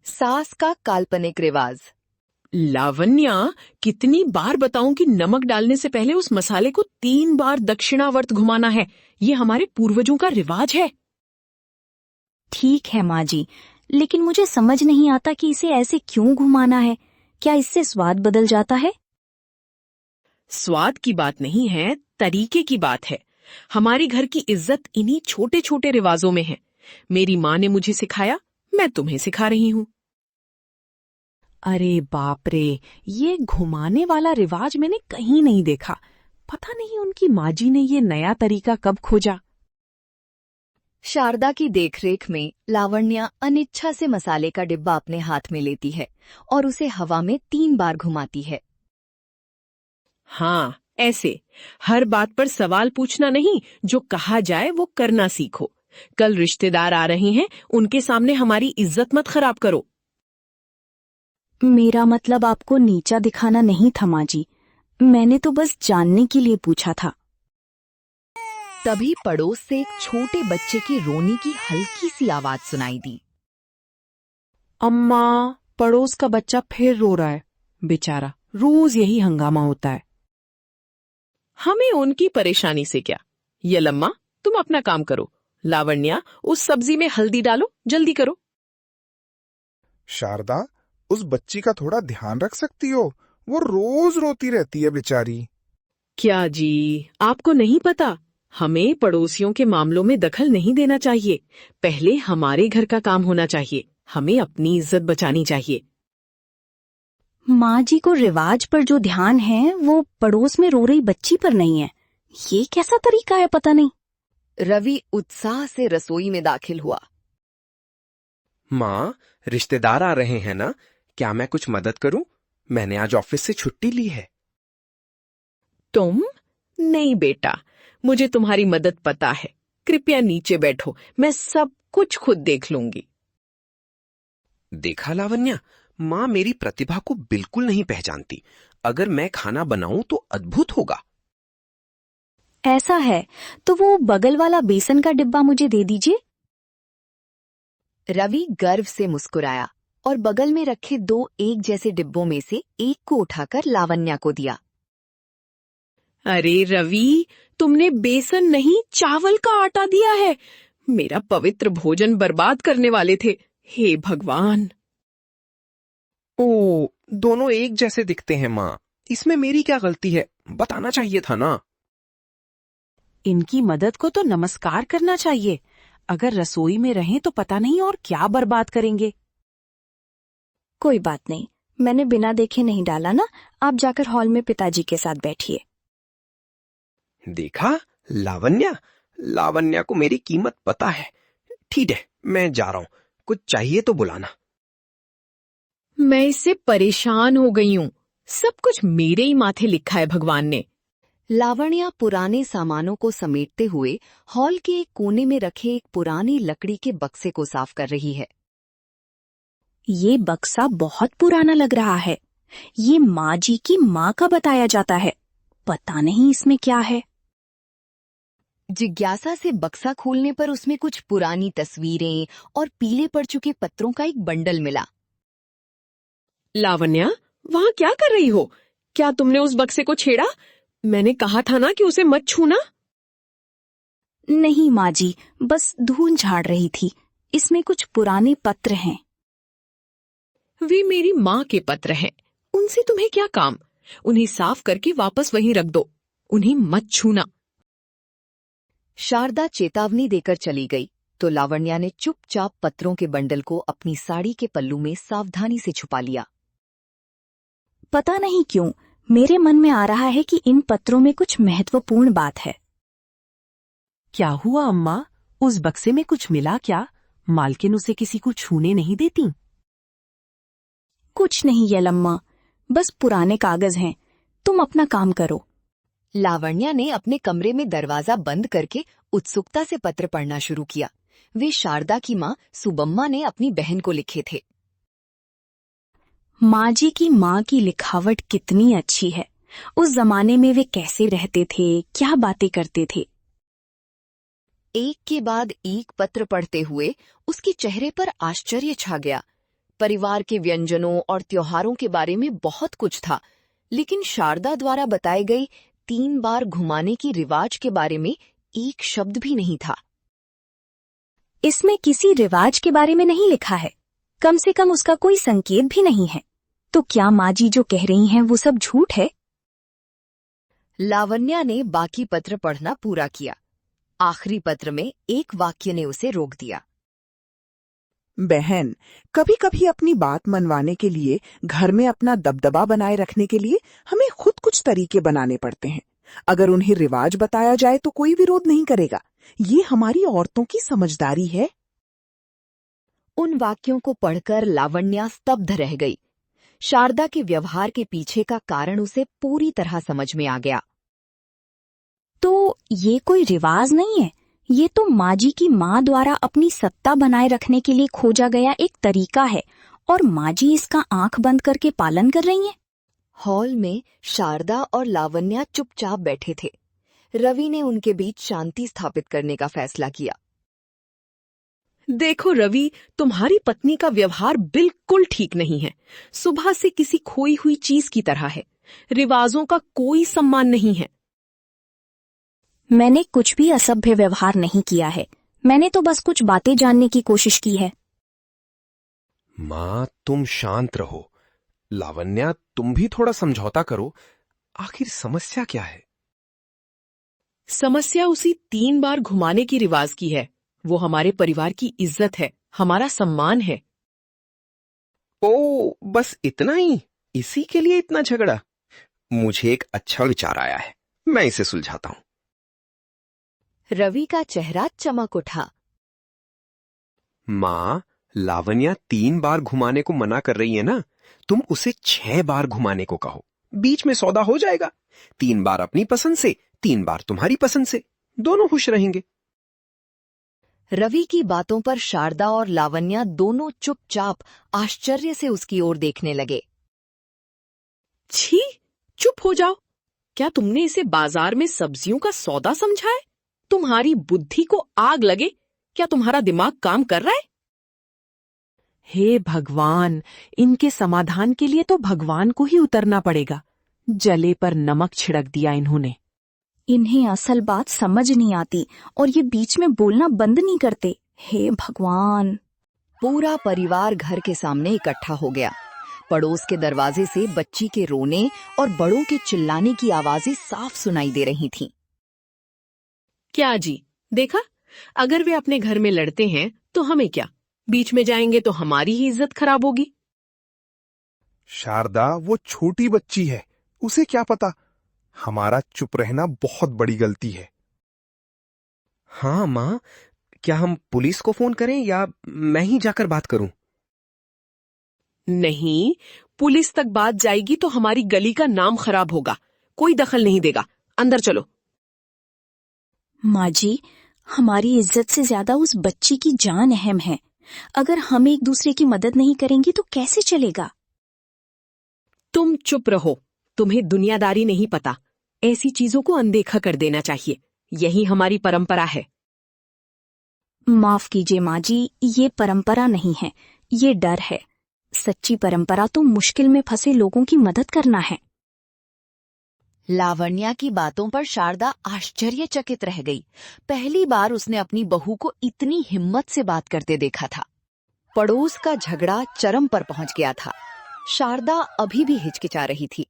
सास का काल्पनिक रिवाज। लावण्या, कितनी बार बताऊं कि नमक डालने से पहले उस मसाले को 3 बार दक्षिणावर्त घुमाना है। ये हमारे पूर्वजों का रिवाज है। ठीक है माँ जी, लेकिन मुझे समझ नहीं आता कि इसे ऐसे क्यों घुमाना है। क्या इससे स्वाद बदल जाता है? स्वाद की बात नहीं है, तरीके की बात है। हमारी घर की इज्जत इन्हीं छोटे छोटे रिवाजों में है। मेरी माँ ने मुझे सिखाया, मैं तुम्हें सिखा रही हूँ। अरे बाप रे, ये घुमाने वाला रिवाज मैंने कहीं नहीं देखा। पता नहीं उनकी माँ जी ने ये नया तरीका कब खोजा। शारदा की देखरेख में लावण्या अनिच्छा से मसाले का डिब्बा अपने हाथ में लेती है और उसे हवा में 3 बार घुमाती है। हाँ, ऐसे हर बात पर सवाल पूछना नहीं, जो कहा जाए वो करना सीखो। कल रिश्तेदार आ रहे हैं, उनके सामने हमारी इज्जत मत खराब करो। मेरा मतलब आपको नीचा दिखाना नहीं था माँ जी, मैंने तो बस जानने के लिए पूछा था। तभी पड़ोस से एक छोटे बच्चे की रोने की हल्की सी आवाज सुनाई दी। अम्मा, पड़ोस का बच्चा फिर रो रहा है। बेचारा, रोज यही हंगामा होता है। हमें उनकी परेशानी से क्या। यलम्मा, तुम अपना काम करो। लावण्या, उस सब्जी में हल्दी डालो, जल्दी करो। शारदा, उस बच्ची का थोड़ा ध्यान रख सकती हो? वो रोज रोती रहती है बेचारी। क्या जी, आपको नहीं पता? हमें पड़ोसियों के मामलों में दखल नहीं देना चाहिए। पहले हमारे घर का काम होना चाहिए। हमें अपनी इज्जत बचानी चाहिए। माँ जी को रिवाज पर जो ध्यान है वो पड़ोस में रो रही बच्ची पर नहीं है। ये कैसा तरीका है पता नहीं। रवि उत्साह से रसोई में दाखिल हुआ। माँ, रिश्तेदार आ रहे हैं ना? क्या मैं कुछ मदद करूं? मैंने आज ऑफिस से छुट्टी ली है। तुम? नहीं बेटा, मुझे तुम्हारी मदद पता है। कृपया नीचे बैठो, मैं सब कुछ खुद देख लूंगी। देखा लावण्या, माँ मेरी प्रतिभा को बिल्कुल नहीं पहचानती। अगर मैं खाना बनाऊं तो अद्भुत होगा। ऐसा है तो वो बगल वाला बेसन का डिब्बा मुझे दे दीजिए। रवि गर्व से मुस्कुराया और बगल में रखे 2 एक जैसे डिब्बों में से एक को उठाकर लावण्या को दिया। अरे रवि, तुमने बेसन नहीं, चावल का आटा दिया है। मेरा पवित्र भोजन बर्बाद करने वाले थे। हे भगवान! ओ, दोनों एक जैसे दिखते हैं माँ। इसमें मेरी क्या गलती है? बताना चाहिए था ना। इनकी मदद को तो नमस्कार करना चाहिए। अगर रसोई में रहें तो पता नहीं और क्या बर्बाद करेंगे। कोई बात नहीं, मैंने बिना देखे नहीं डाला ना। आप जाकर हॉल में पिताजी के साथ बैठिए। देखा लावण्या, लावण्या को मेरी कीमत पता है। ठीक है, मैं जा रहा हूँ। कुछ चाहिए तो बुलाना। मैं इससे परेशान हो गई हूँ। सब कुछ मेरे ही माथे लिखा है भगवान ने। लावण्या पुराने सामानों को समेटते हुए हॉल के एक कोने में रखे एक पुरानी लकड़ी के बक्से को साफ कर रही है। ये बक्सा बहुत पुराना लग रहा है। ये माँ जी की माँ का बताया जाता है। पता नहीं इसमें क्या है। जिज्ञासा से बक्सा खोलने पर उसमें कुछ पुरानी तस्वीरें और पीले पड़ चुके पत्रों का एक बंडल मिला। लावण्या, वहाँ क्या कर रही हो? क्या तुमने उस बक्से को छेड़ा? मैंने कहा था ना कि उसे मत छूना। नहीं माँ जी, बस धूल झाड़ रही थी। इसमें कुछ पुराने पत्र हैं। वे मेरी माँ के पत्र हैं। उनसे तुम्हें क्या काम? उन्हें साफ करके वापस वहीं रख दो। उन्हें मत छूना। शारदा चेतावनी देकर चली गई तो लावण्या ने चुपचाप पत्रों के बंडल को अपनी साड़ी के पल्लू में सावधानी से छुपा लिया। पता नहीं क्यों मेरे मन में आ रहा है कि इन पत्रों में कुछ महत्वपूर्ण बात है। क्या हुआ अम्मा? उस बक्से में कुछ मिला क्या? मालकिन उसे किसी को छूने नहीं देती। कुछ नहीं यलम्मा, बस पुराने कागज हैं। तुम अपना काम करो। लावण्या ने अपने कमरे में दरवाजा बंद करके उत्सुकता से पत्र पढ़ना शुरू किया। वे शारदा की माँ सुबम्मा ने अपनी बहन को लिखे थे। माँ जी की माँ की लिखावट कितनी अच्छी है। उस जमाने में वे कैसे रहते थे, क्या बातें करते थे। एक के बाद एक पत्र पढ़ते हुए उसके चेहरे पर आश्चर्य छा गया। परिवार के व्यंजनों और त्योहारों के बारे में बहुत कुछ था, लेकिन शारदा द्वारा बताई गई 3 बार घुमाने की रिवाज के बारे में एक शब्द भी नहीं था। इसमें किसी रिवाज के बारे में नहीं लिखा है, कम से कम उसका कोई संकेत भी नहीं है। तो क्या माँ जी जो कह रही हैं वो सब झूठ है? लावण्या ने बाकी पत्र पढ़ना पूरा किया। आखिरी पत्र में एक वाक्य ने उसे रोक दिया। बहन, कभी कभी अपनी बात मनवाने के लिए, घर में अपना दबदबा बनाए रखने के लिए हमें खुद कुछ तरीके बनाने पड़ते हैं। अगर उन्हें रिवाज बताया जाए तो कोई विरोध नहीं करेगा। ये हमारी औरतों की समझदारी है। उन वाक्यों को पढ़कर लावण्या स्तब्ध रह गई। शारदा के व्यवहार के पीछे का कारण उसे पूरी तरह समझ में आ गया। तो ये कोई रिवाज नहीं है, ये तो माँ जी की माँ द्वारा अपनी सत्ता बनाए रखने के लिए खोजा गया एक तरीका है, और माँ जी इसका आंख बंद करके पालन कर रही हैं। हॉल में शारदा और लावण्या चुपचाप बैठे थे। रवि ने उनके बीच शांति स्थापित करने का फैसला किया। देखो रवि, तुम्हारी पत्नी का व्यवहार बिल्कुल ठीक नहीं है। सुबह से किसी खोई हुई चीज की तरह है। रिवाजों का कोई सम्मान नहीं है। मैंने कुछ भी असभ्य व्यवहार नहीं किया है, मैंने तो बस कुछ बातें जानने की कोशिश की है। माँ, तुम शांत रहो। लावण्या, तुम भी थोड़ा समझौता करो। आखिर समस्या क्या है? समस्या उसी 3 बार घुमाने की रिवाज की है। वो हमारे परिवार की इज्जत है, हमारा सम्मान है। ओ, बस इतना ही? इसी के लिए इतना झगड़ा? मुझे एक अच्छा विचार आया है, मैं इसे सुलझाता हूं। रवि का चेहरा चमक उठा। माँ, लावण्या 3 बार घुमाने को मना कर रही है ना, तुम उसे 6 बार घुमाने को कहो। बीच में सौदा हो जाएगा। 3 बार अपनी पसंद से, 3 बार तुम्हारी पसंद से, दोनों खुश रहेंगे। रवि की बातों पर शारदा और लावण्या दोनों चुपचाप आश्चर्य से उसकी ओर देखने लगे। छी, चुप हो जाओ। क्या तुमने इसे बाजार में सब्जियों का सौदा समझा है? तुम्हारी बुद्धि को आग लगे। क्या तुम्हारा दिमाग काम कर रहा है? हे भगवान, इनके समाधान के लिए तो भगवान को ही उतरना पड़ेगा। जले पर नमक छिड़क दिया इन्होंने। इन्हें असल बात समझ नहीं आती और ये बीच में बोलना बंद नहीं करते। हे भगवान। पूरा परिवार घर के सामने इकट्ठा हो गया। पड़ोस के दरवाजे से बच्ची के रोने और बड़ों के चिल्लाने की आवाजें साफ सुनाई दे रही थीं। क्या जी, देखा? अगर वे अपने घर में लड़ते हैं तो हमें क्या? बीच में जाएंगे तो हमारी ही इज्जत खराब होगी। शारदा, वो छोटी बच्ची है, उसे क्या पता। हमारा चुप रहना बहुत बड़ी गलती है। हाँ माँ, क्या हम पुलिस को फोन करें या मैं ही जाकर बात करूं? नहीं, पुलिस तक बात जाएगी तो हमारी गली का नाम खराब होगा। कोई दखल नहीं देगा। अंदर चलो। माँ जी, हमारी इज्जत से ज्यादा उस बच्ची की जान अहम है। अगर हम एक दूसरे की मदद नहीं करेंगे तो कैसे चलेगा? तुम चुप रहो। तुम्हें दुनियादारी नहीं पता। ऐसी चीजों को अनदेखा कर देना चाहिए। यही हमारी परंपरा है। माफ कीजिए माँ जी, ये परंपरा नहीं है, ये डर है। सच्ची परंपरा तो मुश्किल में फंसे लोगों की मदद करना है। लावण्या की बातों पर शारदा आश्चर्यचकित रह गई। पहली बार उसने अपनी बहू को इतनी हिम्मत से बात करते देखा था। पड़ोस का झगड़ा चरम पर पहुंच गया था। शारदा अभी भी हिचकिचा रही थी।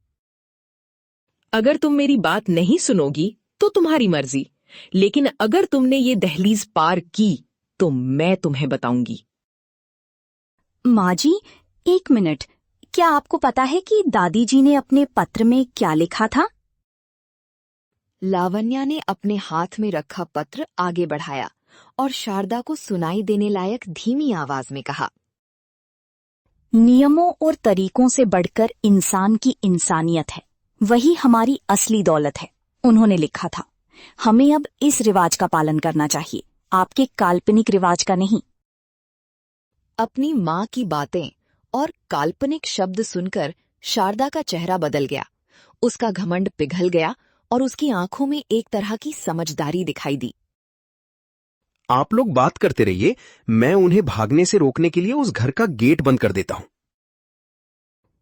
अगर तुम मेरी बात नहीं सुनोगी तो तुम्हारी मर्जी, लेकिन अगर तुमने ये दहलीज पार की तो मैं तुम्हें बताऊंगी। माँ जी, 1 मिनट, क्या आपको पता है कि दादी जी ने अपने पत्र में क्या लिखा था? लावण्या ने अपने हाथ में रखा पत्र आगे बढ़ाया और शारदा को सुनाई देने लायक धीमी आवाज में कहा। नियमों और तरीकों से बढ़कर इंसान की इंसानियत है, वही हमारी असली दौलत है। उन्होंने लिखा था, हमें अब इस रिवाज का पालन करना चाहिए, आपके काल्पनिक रिवाज का नहीं। अपनी माँ की बातें और काल्पनिक शब्द सुनकर शारदा का चेहरा बदल गया। उसका घमंड पिघल गया और उसकी आंखों में एक तरह की समझदारी दिखाई दी। आप लोग बात करते रहिए, मैं उन्हें भागने से रोकने के लिए उस घर का गेट बंद कर देता हूं।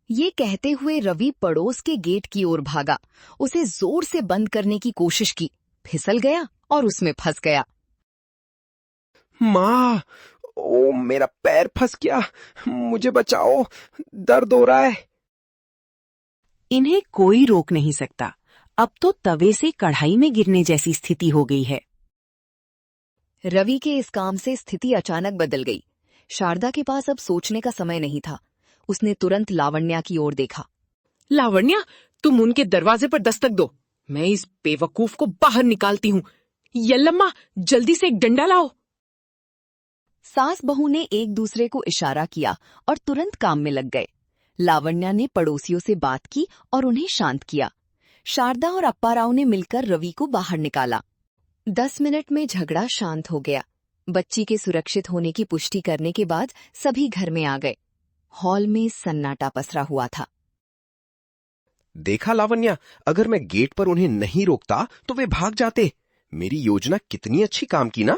ये कहते हुए रवि पड़ोस के गेट की ओर भागा। उसे जोर से बंद करने की कोशिश की, फिसल गया और उसमें फंस गया। माँ, ओ मेरा पैर फंस गया, मुझे बचाओ, दर्द हो रहा है। इन्हें कोई रोक नहीं सकता। अब तो तवे से कढ़ाई में गिरने जैसी स्थिति हो गई है। रवि के इस काम से स्थिति अचानक बदल गई। शारदा के पास अब सोचने का समय नहीं था। उसने तुरंत लावण्या की ओर देखा। लावण्या, तुम उनके दरवाजे पर दस्तक दो। मैं इस बेवकूफ को बाहर निकालती हूँ। यल्लम्मा, जल्दी से एक डंडा लाओ। सास बहू ने एक दूसरे को इशारा किया और तुरंत काम में लग गए। लावण्या ने पड़ोसियों से बात की और उन्हें शांत किया। शारदा और अप्पाराव ने मिलकर रवि को बाहर निकाला। 10 मिनट में झगड़ा शांत हो गया। बच्ची के सुरक्षित होने की पुष्टि करने के बाद सभी घर में आ गए। हॉल में सन्नाटा पसरा हुआ था। देखा लावण्या, अगर मैं गेट पर उन्हें नहीं रोकता तो वे भाग जाते। मेरी योजना कितनी अच्छी काम की ना।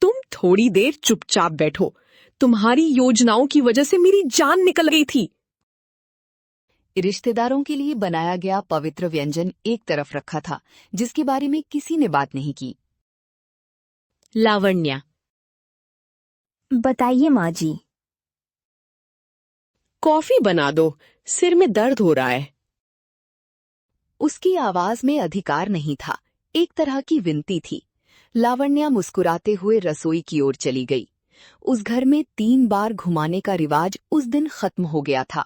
तुम थोड़ी देर चुपचाप बैठो। तुम्हारी योजनाओं की वजह से मेरी जान निकल गई थी। रिश्तेदारों के लिए बनाया गया पवित्र व्यंजन एक तरफ रखा था, जिसके बारे में किसी ने बात नहीं की। लावण्या, बताइए माँ जी। कॉफी बना दो, सिर में दर्द हो रहा है। उसकी आवाज में अधिकार नहीं था, एक तरह की विनती थी। लावण्या मुस्कुराते हुए रसोई की ओर चली गई। उस घर में 3 बार घुमाने का रिवाज उस दिन खत्म हो गया था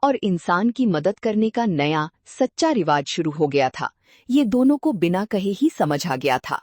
और इंसान की मदद करने का नया सच्चा रिवाज शुरू हो गया था। ये दोनों को बिना कहे ही समझ आ गया था।